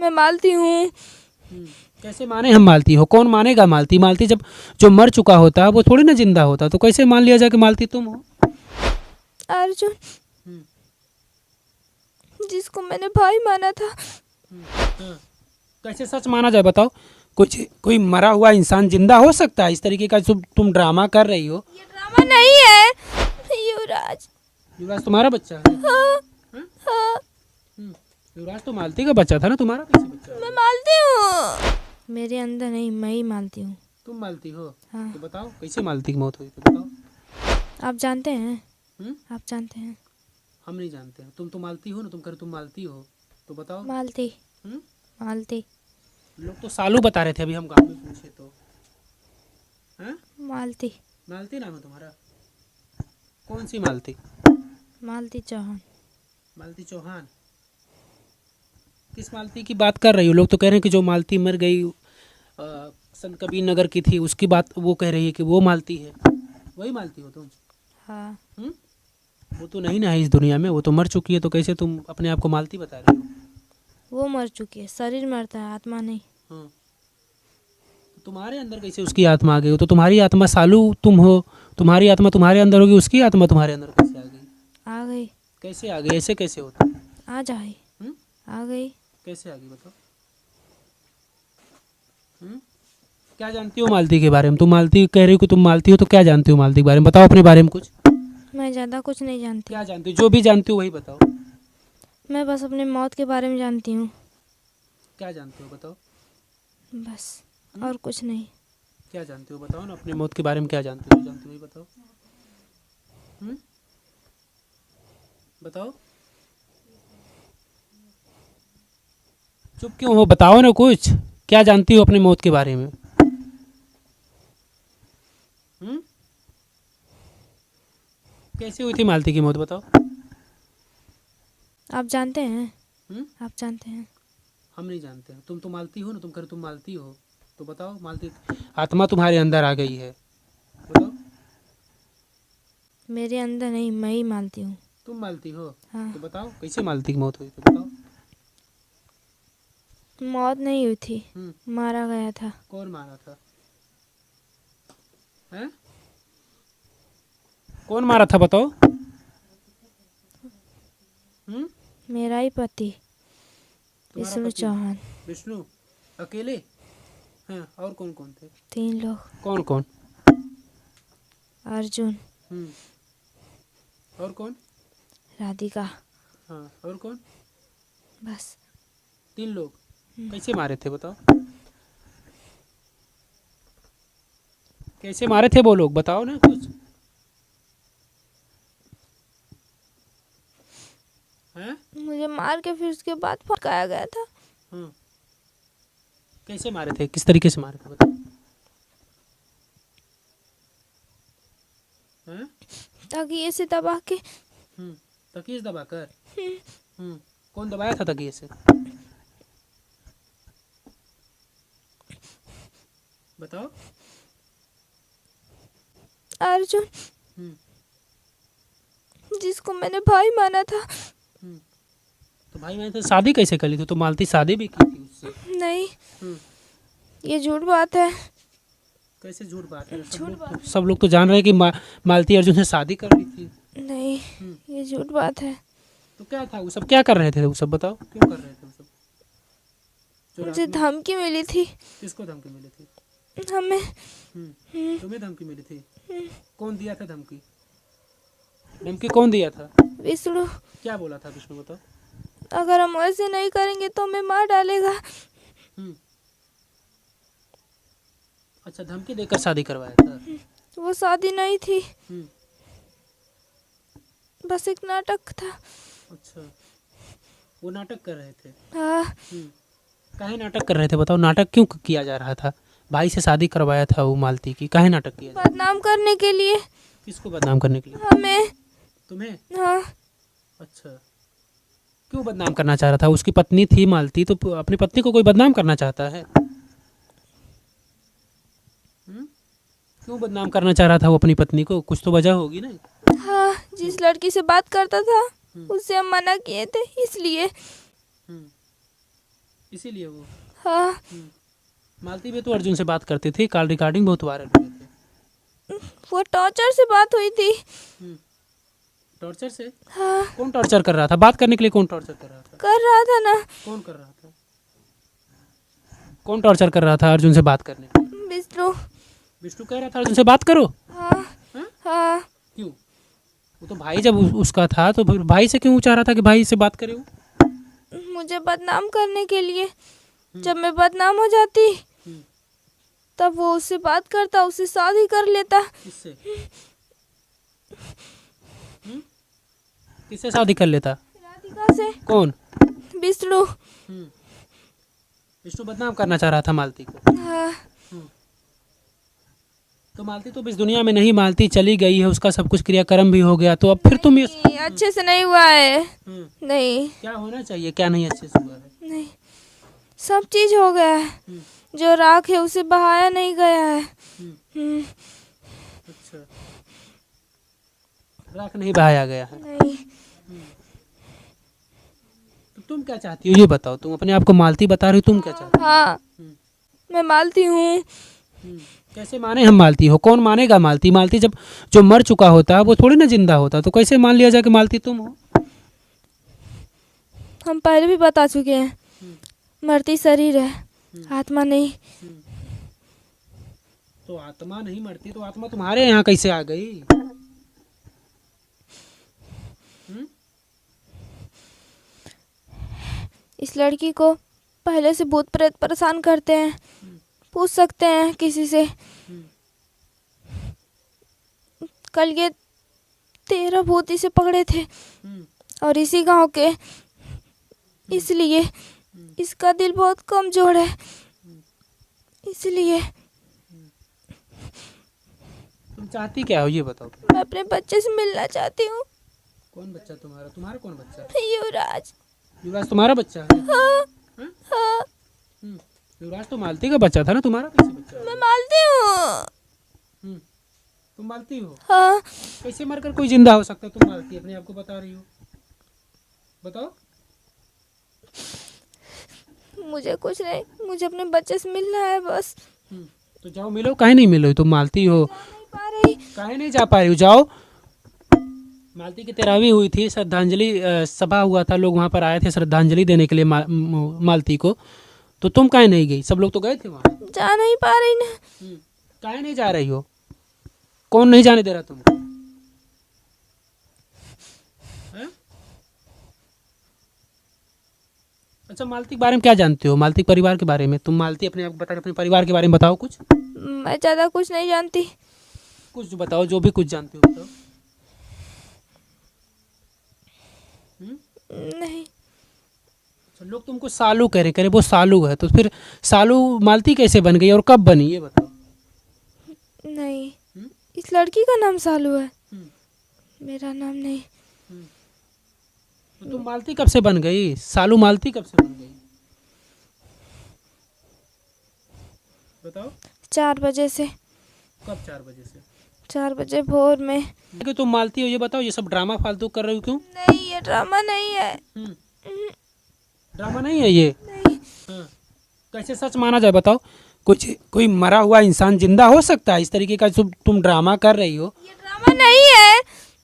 मैं मालती हूँ। कैसे माने हम मालती हो? कौन मानेगा मालती? मालती जब जो मर चुका होता है वो थोड़ी ना जिंदा होता, तो कैसे मान लिया जाए कि मालती तुम हो? अर्जुन, जिसको मैंने भाई माना था। कैसे सच माना जाए बताओ? कुछ कोई मरा हुआ इंसान जिंदा हो सकता है? इस तरीके का तुम ड्रामा कर रही हो। ये ड्रामा नहीं है युवराज। युवराज तुम्हारा बच्चा है? हाँ, हाँ। युवराज तो मालती का बच्चा था ना, तुम्हारा कैसे बच्चा है? मैं मालती हूँ। मेरे अंदर नहीं, मैं ही मालती हूँ। तुम मालती हो? हाँ। तो बताओ कैसे मालती की मौत हुई, तो बताओ। आप जानते हैं? आप जानते हैं? हम नहीं जानते हैं। तुम तो मालती हो ना, तुम कर तुम मालती हो, तो बताओ। मालती। मालती। लोग तो सालू बता रहे थे अभी हम गाँव में पूछे तो। मालती। मालती नाम है तुम्हारा? कौन सी मालती? मालती चौहान। मालती चौहान? किस मालती की बात कर रही हो? लोग तो कह रहे हैं कि जो मालती मर गई संत कबीर नगर की थी, उसकी बात वो कह रही है कि वो मालती है। वही मालती हो तुम? हाँ। वो तो नहीं ना है इस दुनिया में, वो तो मर चुकी है, तो कैसे तुम अपने आप को मालती बता रही हो? वो मर चुकी है, शरीर मरता है, आत्मा नहीं। तो तुम्हारे अंदर कैसे उसकी आत्मा आ गई? हो तो तुम्हारी आत्मा सालू तुम हो, तुम्हारी आत्मा तुम्हारे अंदर होगी, उसकी आत्मा तुम्हारे अंदर कैसे आ गई? आ गई। कैसे आ गई? ऐसे कैसे होता? आ जाए। आ गई। कैसे आ गई बताओ? क्या जानती हो मालती के बारे में? तुम मालती कह रही हो कि तुम मालती हो, तो क्या जानती हो मालती के बारे में? बताओ अपने बारे में कुछ। मैं ज़्यादा कुछ नहीं जानती। क्या जानती हो? जो भी जानती हो वही बताओ। मैं बस अपने मौत के बारे में जानती हूँ। क्या जानते हो बताओ? बस, और कुछ नहीं। क्या जानते हो बताओ ना, अपने मौत के बारे में क्या जानते हो? जानते हो वही बताओ। बताओ। चुप क्यों हो? बताओ ना कुछ। क्या जानती हो अपनी मौत के बारे में? कैसे हुई थी मालती की मौत बताओ? आप जानते हैं? आप जानते हैं? हम नहीं जानते हैं। तुम तो मालती हो ना, तुम कर तुम मालती हो, तो बताओ। मालती आत्मा तुम्हारे अंदर आ गई है, बताओ। मेरे अंदर नहीं, मैं ही मालती हूँ। तुम मालती हो? हाँ। तो बताओ कैसे मालती की मौत हुई, तो बताओ। मौत नहीं हुई थी, मारा गया था। कौन मारा था? हैं? कौन मारा था बताओ? मेरा ही पति विष्णु चौहान। विष्णु अकेले? हाँ, और कौन कौन थे? 3 लोग। कौन कौन? अर्जुन। और कौन? राधिका। हाँ, और कौन? बस 3 लोग। कैसे मारे थे बताओ? कैसे मारे थे वो लोग, बताओ ना कुछ। हैं? मुझे मार के फिर उसके बाद फटकाया गया था। कैसे मारे थे? किस तरीके से मारे थे बताओ? तकिए से दबा के। तकिए से दबा कर? कौन दबाया था तकिए से? बताओ। अर्जुन, जिसको मैंने भाई माना था। तो भाई मैंने तो शादी कैसे कर ली थी? तो मालती शादी भी की थी उससे? नहीं, ये झूठ बात है। कैसे झूठ बात है? झूठ बात। सब लोग तो जान रहे हैं कि मालती अर्जुन से शादी कर ली थी। नहीं, ये झूठ बात है। तो क्या था? वो सब क्या कर रहे थे? वो सब बताओ, क्यों कर रहे थे वो सब? मुझे धमकी मिली थी। किसको धमकी मिली थी? हमें। तुम्हें धमकी मिली थी? कौन दिया था धमकी? धमकी कौन दिया था? विष्णु। क्या बोला था विष्णु बताओ? अगर हम ऐसे नहीं करेंगे तो हमें मार डालेगा। अच्छा, धमकी देकर शादी करवाया था? वो शादी नहीं थी, बस एक नाटक था। अच्छा, वो नाटक कर रहे थे? हाँ। काहे नाटक कर रहे थे बताओ? नाटक क्यों किया जा रहा था? भाई से शादी करवाया था वो मालती की, काहे नाटक किया? बदनाम करने के लिए। किसको बदनाम करने के लिए? हमें। तुम्हें? हाँ। अच्छा, क्यों बदनाम करना चाह रहा था? उसकी पत्नी थी मालती, तो अपनी पत्नी को कोई बदनाम करना चाहता है? क्यों बदनाम करना चाह रहा था वो अपनी पत्नी को? कुछ तो वजह होगी ना। हाँ, जिस लड़की से बात करता था उससे हम मना किए थे, इसलिए। इसीलिए वो हाँ। मालती भी तो अर्जुन से बात करती थी, कॉल रिकॉर्डिंग बहुत वायरल हुए थे। वो टॉर्चर से बात हुई थी। टॉर्चर से? हाँ। कौन टॉर्चर कर रहा था? बात करने के लिए कौन टॉर्चर कर रहा था? कर रहा था ना। कौन कर रहा था? कौन टॉर्चर कर रहा था अर्जुन से बात करने के लिए? विष्णु। विष्णु कह रहा था अर्जुन से बात करो। हाँ। हाँ? हाँ। क्यों? वो तो भाई जब उसका था तो फिर भाई से क्यों चाह रहा था कि भाई से बात करे वो? मुझे बदनाम करने के लिए। जब मैं बदनाम हो जाती तब वो उससे बात करता, उससे शादी कर लेता। किससे? किससे शादी कर लेता? राधिका से। कौन? विष्णु। विष्णु बदनाम करना चाह रहा था मालती को। हाँ। तो मालती तो इस दुनिया में नहीं, मालती चली गई है, उसका सब कुछ क्रियाक्रम भी हो गया, तो अब फिर तुम ये नहीं, अच्छे से नहीं हुआ है। नहीं। क्या होना चाहिए, क्या नहीं अच्छे से हुआ है? नहीं, सब चीज हो गया है। जो राख है उसे बहाया नहीं गया है। अच्छा, राख नहीं बहाया गया है। नहीं। तो तुम क्या चाहती हो ये बताओ? तुम अपने आप को मालती बता रही हो, तुम क्या चाहती हो? हाँ, मैं मालती हूँ। कैसे माने हम मालती हो? कौन मानेगा मालती? मालती जब जो मर चुका होता है वो थोड़ी ना जिंदा होता, तो कैसे मान लिया जाए कि मालती तुम हो? हम पहले भी बता चुके हैं, मरती शरीर है, आत्मा नहीं। तो आत्मा नहीं मरती तो आत्मा तुम्हारे यहाँ कैसे आ गई? इस लड़की को पहले से भूत प्रेत परेशान करते हैं। पूछ सकते हैं किसी से। कल ये 13 भूत इसे पकड़े थे और इसी गांव के, इसलिए इसका दिल बहुत कमजोर है, इसलिए। तुम चाहती क्या हो ये बताओ? मैं अपने बच्चे से मिलना चाहती हूँ। कौन बच्चा तुम्हारा? तुम्हारा कौन बच्चा? युवराज। युवराज तुम्हारा बच्चा है? हाँ। हाँ। युवराज तो मालती का बच्चा था ना, तुम्हारा कैसे बच्चा है? मैं मालती हूँ। तुम मालती हो? हाँ। कैसे मरकर कोई जिंदा हो सकता है? तुम मालती अपने आप को बता रही हो, बताओ। मुझे कुछ नहीं, मुझे अपने बच्चे से मिलना है बस। तो जाओ मिलो। काहे नहीं मिलो? तुम मालती हो। नहीं पा रही। काहे नहीं जा पा रही हो? जाओ। मालती की 13वीं हुई थी, श्रद्धांजलि सभा हुआ था, लोग वहाँ पर आए थे श्रद्धांजलि देने के लिए मालती को। तो तुम काहे नहीं गई? सब लोग तो गए थे वहाँ। जा नहीं पा रही ना। काहे नहीं जा रही हो? कौन नहीं जाने दे रहा तुमको? अच्छा, मालती के बारे में क्या जानते हो? मालती के परिवार के बारे में? तुम मालती अपने आप को बता, अपने परिवार के बारे में बताओ कुछ। मैं ज़्यादा कुछ नहीं जानती। कुछ बताओ, जो भी कुछ जानते हो बताओ। नहीं। लोग तुमको सालू कह रहे वो सालू है, तो फिर सालू मालती कैसे बन गई और कब बनी ये बताओ। नहीं, इस लड़की का नाम सालू है, मेरा नाम नहीं। तो तुम मालती कब से बन गई? सालू मालती कब से बन गई बताओ। 4 बजे से। कब 4 बजे से? 4 बजे भोर में। कि तुम मालती हो ये बताओ, ये सब ड्रामा फालतू कर रही हो क्यों? नहीं, ये ड्रामा नहीं है। ड्रामा नहीं है ये? नहीं। कैसे सच माना जाए बताओ? कुछ कोई मरा हुआ इंसान जिंदा हो सकता है इस तरीके का? तुम ड्रामा कर रही हो। ये ड्रामा नहीं है।